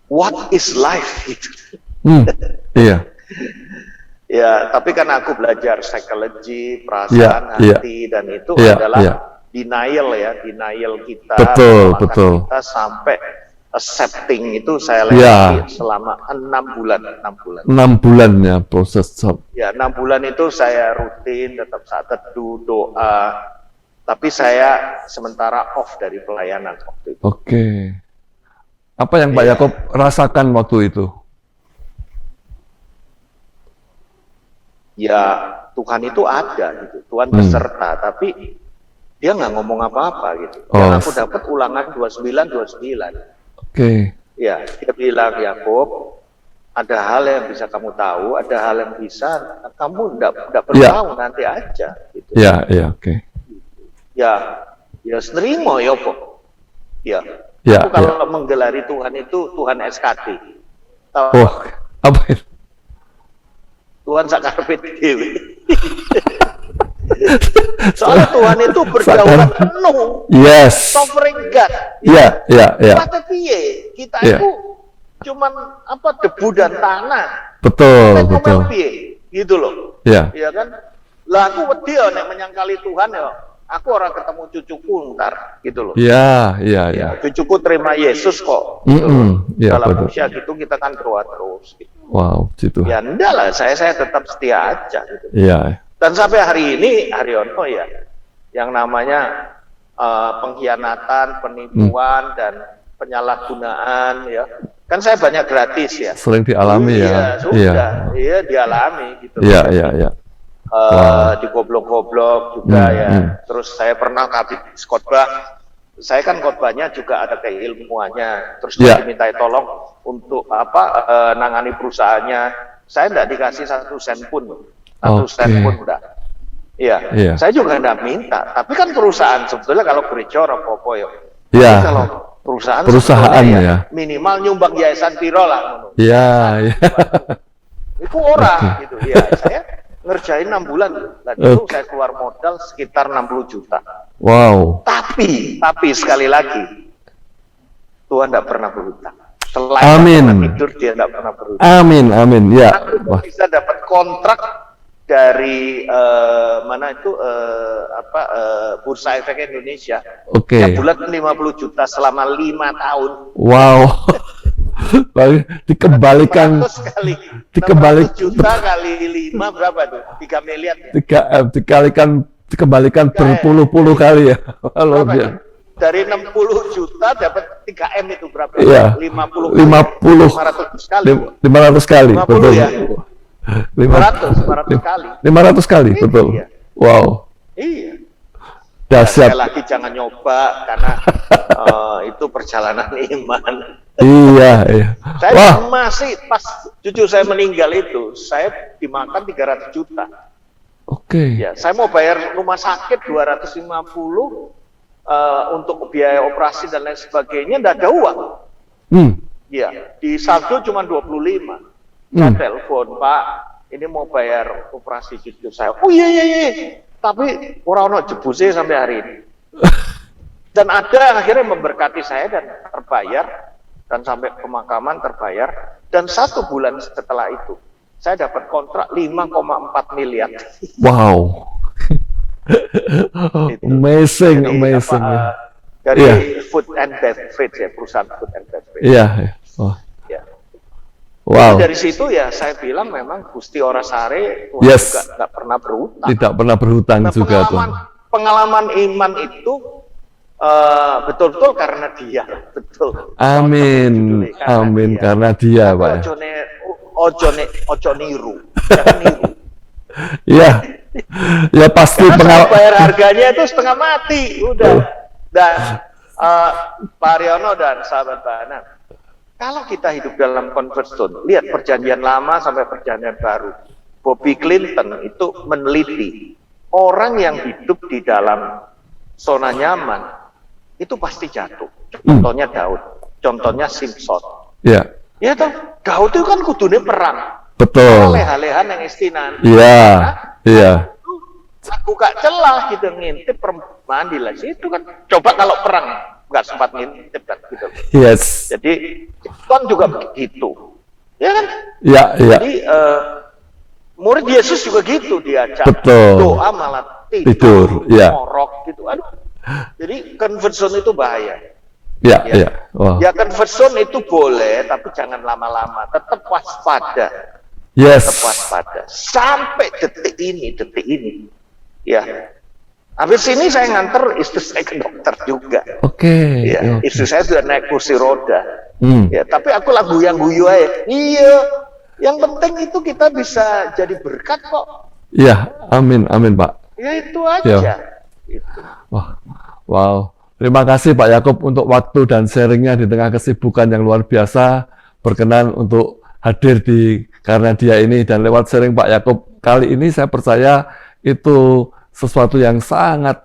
what is life? Iya. Ya, tapi kan aku belajar psikologi, perasaan, hati, dan itu adalah denial kita. Betul. Kita sampai accepting itu saya lewati selama 6 bulan. 6 bulan ya proses. Ya, 6 bulan itu saya rutin, tetap saat teduh, doa. Tapi saya sementara off dari pelayanan waktu itu. Apa yang Pak Yakub rasakan waktu itu? Ya, Tuhan itu ada gitu. Tuhan beserta, tapi dia nggak ngomong apa-apa gitu. Dan aku dapat ulangan 29. Ya, dia bilang, Yakub, ada hal yang bisa kamu tahu, ada hal yang bisa kamu nggak perlu tahu, nanti aja gitu. Ya, Ya, Ya nerimo ya apa? Ya. Ya, Aku kalau menggelari Tuhan itu Tuhan SKD. Tahu? Oh, apa itu? Tuhan sakarepe dhewe. Soalnya Tuhan itu berdaulat penuh. Yes. Sovereign God. Ya. Tapi piye? Kita Ya. itu cuman apa, debu dan tanah. Betul, Kita betul. ngomel piye? Gitu loh. Ya, Iya kan? Lah aku wedi ya nek menyangkali Tuhan ya. Aku orang ketemu cucuku ntar gitu loh. ya. Cucuku terima Yesus kok. Gitu loh. Ya, Dalam betul. usia gitu kita kan doa terus. Gitu. Wow, gitu. Ya enggak lah, saya tetap setia aja. Gitu. Iya. Dan sampai hari ini Haryono ya, yang namanya pengkhianatan, penipuan dan penyalahgunaan ya. Kan saya banyak gratis ya. Sering dialami ya. Sudah. Iya, dialami gitu. Iya. Digoblok-goblok juga ya. Terus saya pernah habis khotbah. Saya kan khotbahnya juga ada keilmuannya. Terus saya dimintai tolong untuk nangani perusahaannya. Saya enggak dikasih 1 sen pun. 1 sen pun enggak. Iya. Saya juga enggak minta. Tapi kan perusahaan sebetulnya kalau gereja apa-apa ya. Iya. Kalau perusahaan ya. minimal nyumbang yayasan piro lah. Iya. Itu orang gitu ya. Saya ngerjain 6 bulan. Dan itu saya keluar modal sekitar 60 juta. Wow. Tapi sekali lagi Tuhan tidak pernah berhutang. Selain tidur dia tidak pernah berhutang. Amin. Ya. Aku bisa dapat kontrak dari Bursa Efek Indonesia. Oke. Tiap bulan 50 juta selama 5 tahun. Wow. Dikembalikan 600 juta kali 5 berapa tuh? 3 miliar ya? dikembalikan berpuluh-puluh kali ya. Luar biasa. Dari 60 juta dapat 3M itu berapa? Iya. 500 kali. 500 kali. 50 betul. ya? 500 kali. 500 kali, betul. Iya. Wow. Iya. Dahsyat. Sekali lagi jangan nyoba karena itu perjalanan iman. Iya. Saya masih pas cucu saya meninggal itu, saya dimakan 300 juta. Oke. Ya, saya mau bayar rumah sakit 250 untuk biaya operasi dan lain sebagainya, enggak ada uang. Ya, di saldo cuma 25. Saya telepon, Pak, ini mau bayar operasi cucu saya. Oh iya. Tapi orang jebuse sampai hari ini. Dan ada akhirnya memberkati saya dan terbayar. Dan sampai pemakaman terbayar. Dan 1 bulan setelah itu, saya dapat kontrak 5,4 miliar. Wow. Amazing. Dari food and beverage ya, perusahaan food and beverage. Iya. Ya. Wow. Dari situ ya saya bilang memang Gusti Orasare Tuhan juga tidak pernah berhutang. Tidak pernah berhutang juga tuh. Pengalaman iman itu betul-betul karena dia, betul. Amin, karena dia, Pak. Ojo niru, jangan niru. Iya, ya pasti pengalaman. Bayar harganya itu setengah mati, udah. Dan Pak Haryono dan sahabat Bana, kalau kita hidup dalam comfort zone, lihat perjanjian lama sampai perjanjian baru. Bobby Clinton itu meneliti orang yang hidup di dalam zona nyaman itu pasti jatuh. Contohnya Daud, contohnya Simpson. Iya. Ya toh, Daud itu kan kudune perang. Betul. Leha-lehan yang istinan. Iya. Aku gak celah gitu ngintip perempuan di lah situ kan. Coba kalau perang nggak sempat ngintip kan gitu. Yes. Jadi kan juga begitu. Ya kan? Iya. Jadi murid Yesus juga gitu diajak. Betul. Doa malah tidur. Ngorok gitu. Aduh. Jadi conversion itu bahaya. Iya. Wow. Ya conversion itu boleh, tapi jangan lama-lama. Tetap waspada. Yes. Tetap waspada. Sampai detik ini. Ya. Habis ini saya nganter istri saya ke dokter juga. Oke. Ya. Istri saya sudah naik kursi roda. Ya. Tapi aku lah guyu aja. Iya. Yang penting itu kita bisa jadi berkat kok. Iya. Amin, Pak. Ya itu aja. Ya. Itu. Wow. Terima kasih Pak Yakub untuk waktu dan sharingnya di tengah kesibukan yang luar biasa. Berkenan untuk hadir di Karena Dia ini, dan lewat sharing Pak Yakub kali ini saya percaya itu sesuatu yang sangat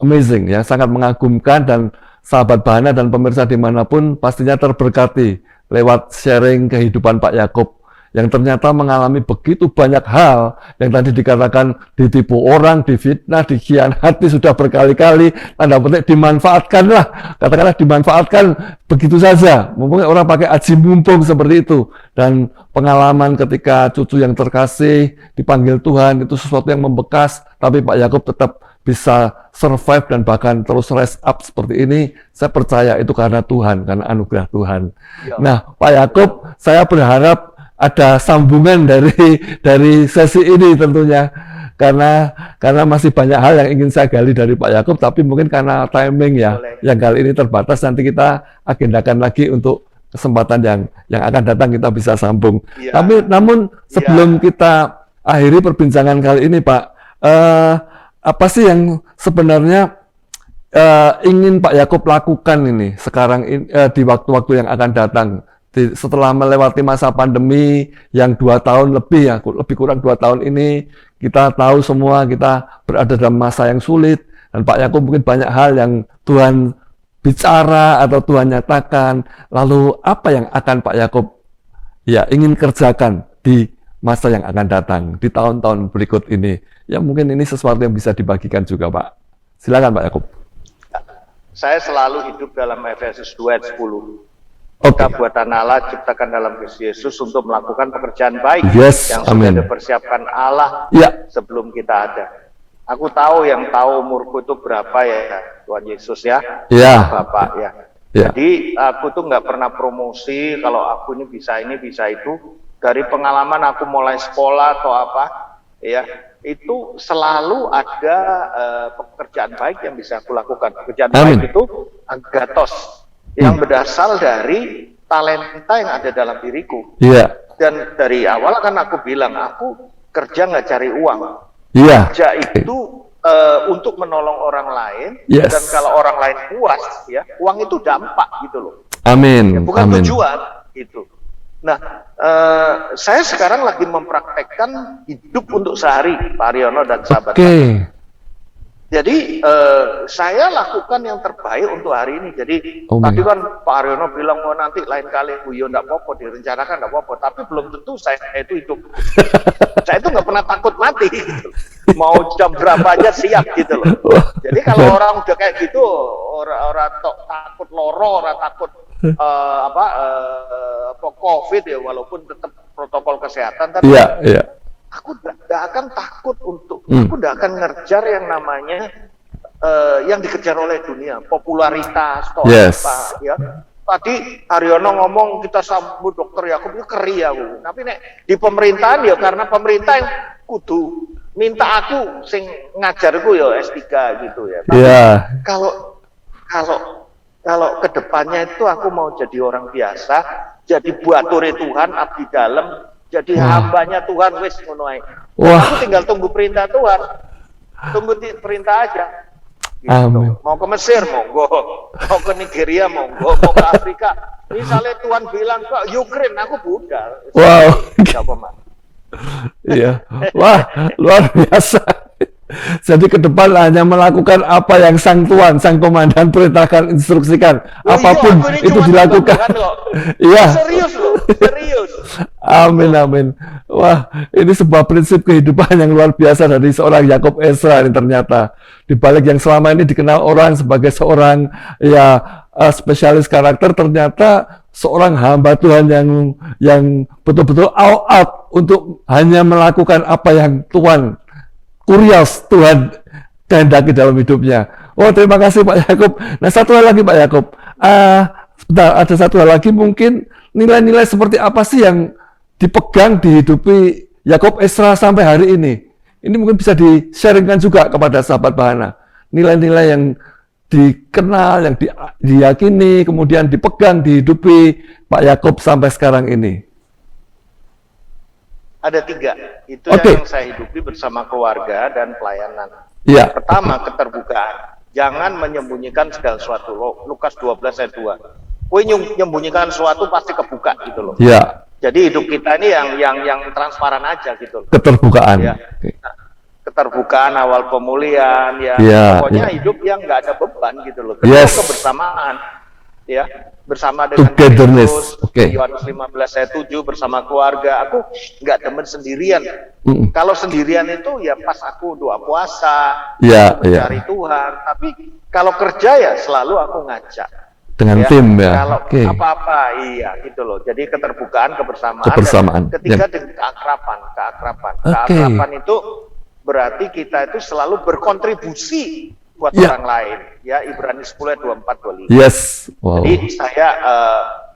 amazing ya, sangat mengagumkan, dan sahabat Bahana dan pemirsa dimanapun pastinya terberkati lewat sharing kehidupan Pak Yakub yang ternyata mengalami begitu banyak hal yang tadi dikatakan ditipu orang, difitnah, dikhianati sudah berkali-kali, tanda petik dimanfaatkan lah, katakanlah dimanfaatkan begitu saja, mungkin orang pakai aji mumpung seperti itu, dan pengalaman ketika cucu yang terkasih dipanggil Tuhan itu sesuatu yang membekas, tapi Pak Yakub tetap bisa survive dan bahkan terus rise up seperti ini. Saya percaya itu karena Tuhan, karena anugerah Tuhan. Ya. Nah, Pak Yakub, saya berharap ada sambungan dari sesi ini tentunya, karena masih banyak hal yang ingin saya gali dari Pak Yakub, tapi mungkin karena timing ya, Boleh. yang kali ini terbatas, nanti kita agendakan lagi untuk kesempatan yang akan datang kita bisa sambung. Iya. Namun sebelum kita akhiri perbincangan kali ini, Pak, apa sih yang sebenarnya ingin Pak Yakub lakukan ini sekarang di waktu-waktu yang akan datang? Setelah melewati masa pandemi yang 2 tahun lebih ya, lebih kurang 2 tahun ini, kita tahu semua kita berada dalam masa yang sulit, dan Pak Yakub mungkin banyak hal yang Tuhan bicara atau Tuhan nyatakan. Lalu apa yang akan Pak Yakub ya ingin kerjakan di masa yang akan datang, di tahun-tahun berikut ini? Ya mungkin ini sesuatu yang bisa dibagikan juga, Pak. Silakan Pak Yakub. Saya selalu hidup dalam Efesus 2 ayat 10. Oke. Kita buatan Allah ciptakan dalam Kristus Yesus untuk melakukan pekerjaan baik Yes, yang amin. sudah dipersiapkan Allah Ya. sebelum kita ada. Aku tahu yang tahu umurku itu berapa ya, Tuhan Yesus ya, Ya. Bapak ya. Ya. Jadi aku tuh nggak pernah promosi kalau aku ini bisa itu. Dari pengalaman aku mulai sekolah atau apa, ya itu selalu ada pekerjaan baik yang bisa aku lakukan. Pekerjaan Amin. baik itu agathos, yang berasal dari talenta yang ada dalam diriku. Iya. Dan dari awal kan aku bilang, aku kerja nggak cari uang. Iya. Kerja itu untuk menolong orang lain, Yes. dan kalau orang lain puas, ya uang itu dampak gitu loh. Amin. Ya, bukan Amin. tujuan itu. Nah, saya sekarang lagi mempraktekkan hidup untuk sehari, Pak Aryono dan sahabat. Oke. Jadi saya lakukan yang terbaik untuk hari ini. Jadi Oh my tadi God. kan Pak Aryono bilang mau nanti lain kali Buyo nggak apa-apa, direncanakan nggak apa-apa. Tapi belum tentu saya itu hidup. Saya itu nggak pernah takut mati. Gitu. Mau jam berapa aja siap gitu loh. Jadi kalau orang udah kayak gitu, orang takut loro, orang takut COVID ya, walaupun tetap protokol kesehatan. Tapi Iya. Iya. aku tidak akan takut aku tidak akan ngejar yang namanya yang dikejar oleh dunia, popularitas atau Yes. apa ya. Tadi Haryono ngomong kita sambut dokter Yakub, itu keri aku. Tapi nek di pemerintahan ya karena pemerintah yang kudu minta aku sing ngajarku ya S3 gitu ya. Tapi Iya. kalau kedepannya itu aku mau jadi orang biasa, jadi buatore Tuhan, abdi dalam, jadi hambanya Tuhan, wis ngono ae. Wah. Aku tinggal tunggu perintah Tuhan, tunggu perintah aja. Gitu. Amin. Mau ke Mesir, monggo. Mau ke Nigeria, monggo. Mau ke Afrika. Misalnya Tuhan bilang ke Ukraine, aku budal. Wow. Siapa mah? Iya. Wah, luar biasa. Jadi ke depan hanya melakukan apa yang Sang Tuhan, Sang Komandan perintahkan, instruksikan. Oh, Apapun iya, aku ini itu cuma dilakukan. Tuhan kok. Iya. Serius loh, serius. Amin, amin. Wah, ini sebuah prinsip kehidupan yang luar biasa dari seorang Yakub Ezra ini ternyata. Di balik yang selama ini dikenal orang sebagai seorang ya spesialis karakter, ternyata seorang hamba Tuhan yang betul-betul all out untuk hanya melakukan apa yang Tuhan kurios Tuhan kehendaki dalam hidupnya. Oh, terima kasih Pak Yakub. Nah, satu hal lagi Pak Yakub. Sebentar, ada satu hal lagi, mungkin nilai-nilai seperti apa sih yang dipegang, dihidupi Yakub Ezra sampai hari ini? Ini mungkin bisa di-sharingkan juga kepada sahabat Bahana. Nilai-nilai yang dikenal, yang diyakini, kemudian dipegang, dihidupi Pak Yakub sampai sekarang ini. Ada 3, itu Oke. yang saya hidupi bersama keluarga dan pelayanan. Iya. Pertama, keterbukaan. Jangan menyembunyikan segala sesuatu. Lukas 12 ayat 2. Kowe menyembunyikan sesuatu pasti kebuka gitu loh. Iya. Jadi hidup kita ini yang transparan aja gitu loh. Keterbukaan. Ya. Oke. keterbukaan awal pemulihan, ya, pokoknya hidup yang nggak ada beban gitu loh. Kebersamaan, ya, bersama dengan Kristus. Yohanes 15 ayat 7 bersama keluarga. Aku nggak demen sendirian. Kalau sendirian itu ya pas aku doa puasa, aku mencari Tuhan. Tapi kalau kerja ya selalu aku ngajak dengan tim ya. Kalau apa-apa, iya gitu loh. Jadi keterbukaan, kebersamaan. Dan ketiga dengan keakraban. Keakraban itu berarti kita itu selalu berkontribusi buat orang lain. Ya, Ibrani 10 ayat 24 25. Yes. Wow. Jadi saya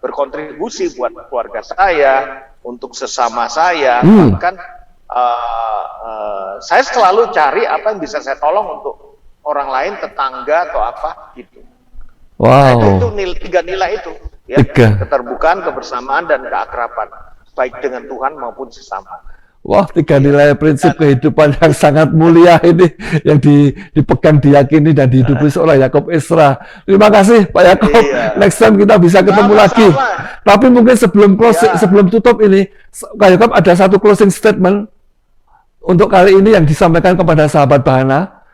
berkontribusi buat keluarga saya, untuk sesama saya, bahkan saya selalu cari apa yang bisa saya tolong untuk orang lain, tetangga atau apa gitu. Wow. Nah, itu tiga nilai itu, ya, keterbukaan, kebersamaan, dan keakraban, baik dengan Tuhan maupun sesama. Wah, tiga nilai prinsip kehidupan yang sangat mulia ini yang dipegang, diyakini, dan dihidupi seorang Yakob Esra. Terima kasih Pak Yakob. Next time kita bisa ketemu lagi. Tapi mungkin sebelum tutup ini, Pak Yakob ada satu closing statement untuk kali ini yang disampaikan kepada sahabat Bahana,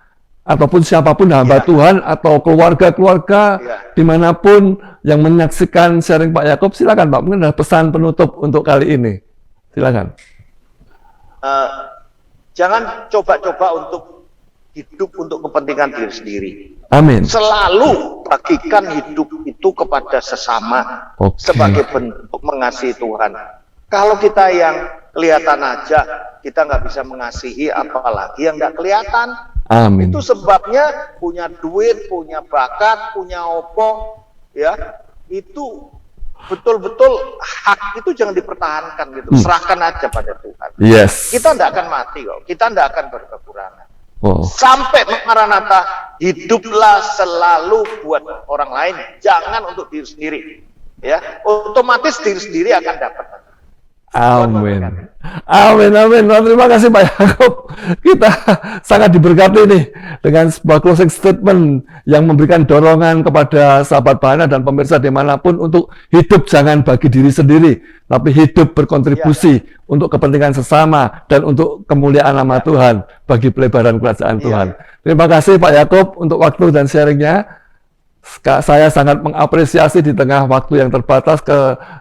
ataupun siapapun hamba Tuhan atau keluarga-keluarga dimanapun yang menyaksikan sharing Pak Yakob. Silakan Pak, mungkin ada pesan penutup untuk kali ini. Silakan. Jangan coba-coba untuk hidup untuk kepentingan diri sendiri. Amin. Selalu bagikan hidup itu kepada sesama sebagai bentuk mengasihi Tuhan. Kalau kita yang kelihatan aja, kita nggak bisa mengasihi, apalagi yang nggak kelihatan. Amin. Itu sebabnya punya duit, punya bakat, punya opo, ya, itu betul-betul hak itu jangan dipertahankan gitu, serahkan aja pada Tuhan. Yes. Kita tidak akan mati kok, kita tidak akan berkekurangan. Sampai Maranatha, hiduplah selalu buat orang lain, jangan untuk diri sendiri. Ya, otomatis diri sendiri akan dapat. Amin. Amin, amin. Terima kasih Pak Yakob. Kita sangat diberkati nih dengan sebuah closing statement yang memberikan dorongan kepada sahabat Bahana dan pemirsa dimanapun untuk hidup jangan bagi diri sendiri, tapi hidup berkontribusi untuk kepentingan sesama dan untuk kemuliaan nama Tuhan bagi pelebaran kerajaan Tuhan. Terima kasih Pak Yakob untuk waktu dan sharingnya. Saya sangat mengapresiasi di tengah waktu yang terbatas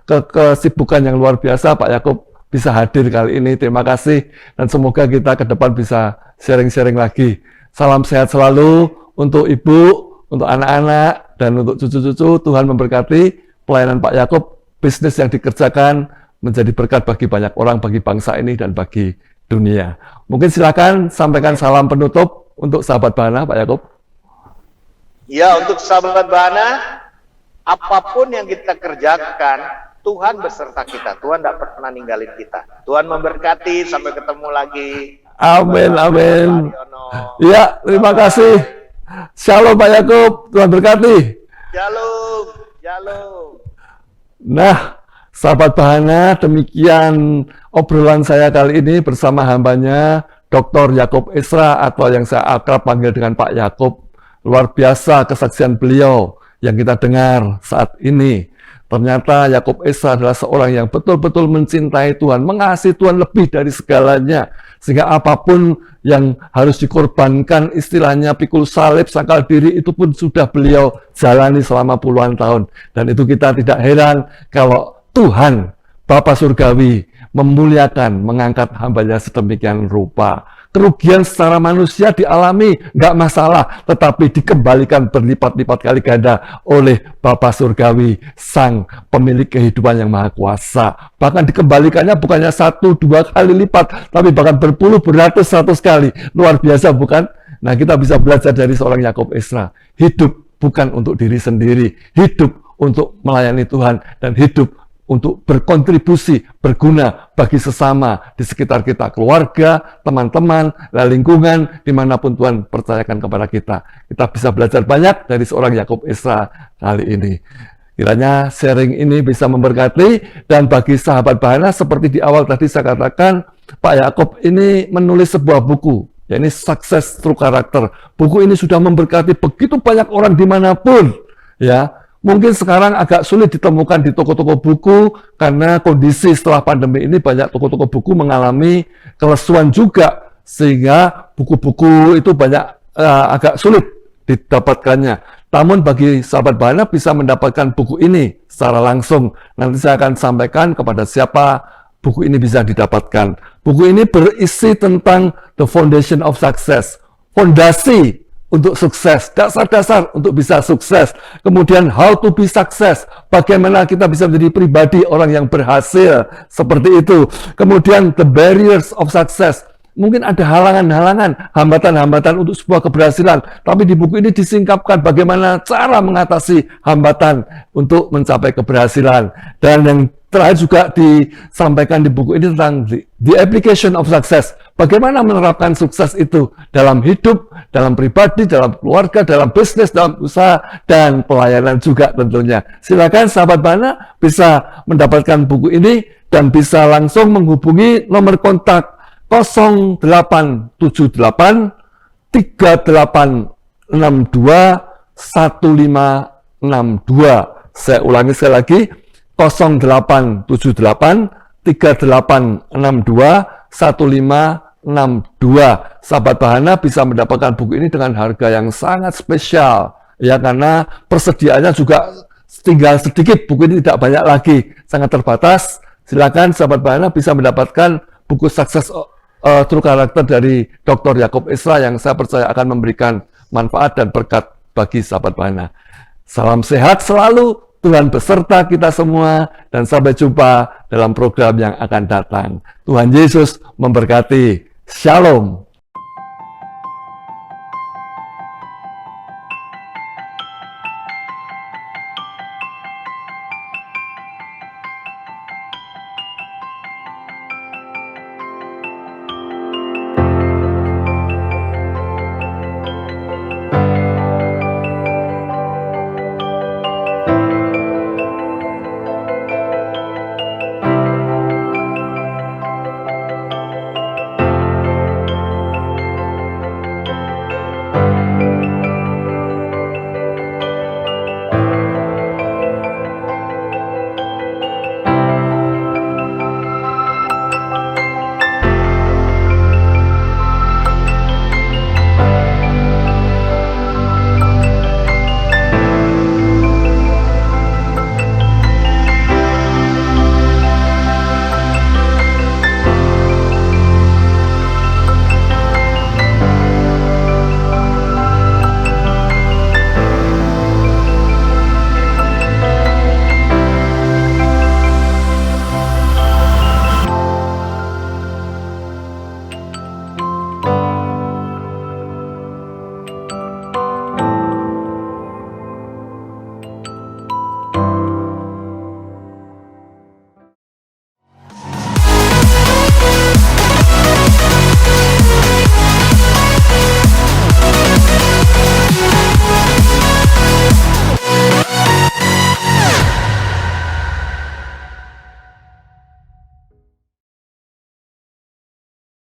kesibukan yang luar biasa Pak Yakob bisa hadir kali ini. Terima kasih dan semoga kita ke depan bisa sharing-sharing lagi. Salam sehat selalu untuk ibu, untuk anak-anak, dan untuk cucu-cucu. Tuhan memberkati pelayanan Pak Yakob, bisnis yang dikerjakan menjadi berkat bagi banyak orang, bagi bangsa ini dan bagi dunia. Mungkin silakan sampaikan salam penutup untuk sahabat Bahana Pak Yakob. Ya, untuk sahabat Bahana, apapun yang kita kerjakan, Tuhan beserta kita. Tuhan tidak pernah ninggalin kita. Tuhan memberkati, sampai ketemu lagi. Amin, amin. Ya, terima kasih. Shalom Pak Yakob, Tuhan berkati. Shalom, shalom. Nah, sahabat Bahana, demikian obrolan saya kali ini bersama hambanya Dr. Yakob Esra, atau yang saya akrab panggil dengan Pak Yakob. Luar biasa kesaksian beliau yang kita dengar saat ini. Ternyata Yakob Esra adalah seorang yang betul-betul mencintai Tuhan, mengasihi Tuhan lebih dari segalanya. Sehingga apapun yang harus dikorbankan, istilahnya pikul salib, sangkal diri, itu pun sudah beliau jalani selama puluhan tahun. Dan itu kita tidak heran kalau Tuhan, Bapa Surgawi, memuliakan, mengangkat hambanya sedemikian rupa. Kerugian secara manusia dialami, nggak masalah, tetapi dikembalikan berlipat-lipat kali ganda oleh Bapa Surgawi, Sang pemilik kehidupan yang Maha Kuasa. Bahkan dikembalikannya bukannya 1-2 kali lipat, tapi bahkan berpuluh, beratus-ratus kali. Luar biasa bukan? Nah, kita bisa belajar dari seorang Yakob Esra. Hidup bukan untuk diri sendiri, hidup untuk melayani Tuhan, dan hidup untuk berkontribusi, berguna bagi sesama di sekitar kita, keluarga, teman-teman, lingkungan, dimanapun Tuhan percayakan kepada kita. Kita bisa belajar banyak dari seorang Yakob Esra kali ini. Kiranya sharing ini bisa memberkati, dan bagi sahabat Bahana, seperti di awal tadi saya katakan, Pak Yakob ini menulis sebuah buku, yakni Success Through Character. Buku ini sudah memberkati begitu banyak orang dimanapun, ya. Mungkin sekarang agak sulit ditemukan di toko-toko buku karena kondisi setelah pandemi ini banyak toko-toko buku mengalami kelesuan juga. sehingga buku-buku itu banyak agak sulit didapatkannya. Namun bagi sahabat Bahana bisa mendapatkan buku ini secara langsung. Nanti saya akan sampaikan kepada siapa buku ini bisa didapatkan. Buku ini berisi tentang The Foundation of Success, fondasi untuk sukses, dasar-dasar untuk bisa sukses. Kemudian how to be success, bagaimana kita bisa menjadi pribadi orang yang berhasil, seperti itu. Kemudian the barriers of success, mungkin ada halangan-halangan, hambatan-hambatan untuk sebuah keberhasilan. Tapi di buku ini disingkapkan bagaimana cara mengatasi hambatan untuk mencapai keberhasilan. Dan yang terakhir juga disampaikan di buku ini tentang the application of success. Bagaimana menerapkan sukses itu dalam hidup, dalam pribadi, dalam keluarga, dalam bisnis, dalam usaha, dan pelayanan juga tentunya. Silakan sahabat Bahana bisa mendapatkan buku ini dan bisa langsung menghubungi nomor kontak 0878 3862 1562. Saya ulangi sekali lagi, 0878 3862 1562. Sahabat Bahana bisa mendapatkan buku ini dengan harga yang sangat spesial, ya, karena persediaannya juga tinggal sedikit, buku ini tidak banyak lagi, sangat terbatas. Silakan sahabat Bahana bisa mendapatkan buku Success True Character dari Dr. Yakob Esra yang saya percaya akan memberikan manfaat dan berkat bagi sahabat Bahana. Salam sehat selalu, Tuhan beserta kita semua, dan sampai jumpa dalam program yang akan datang. Tuhan Yesus memberkati. Shalom.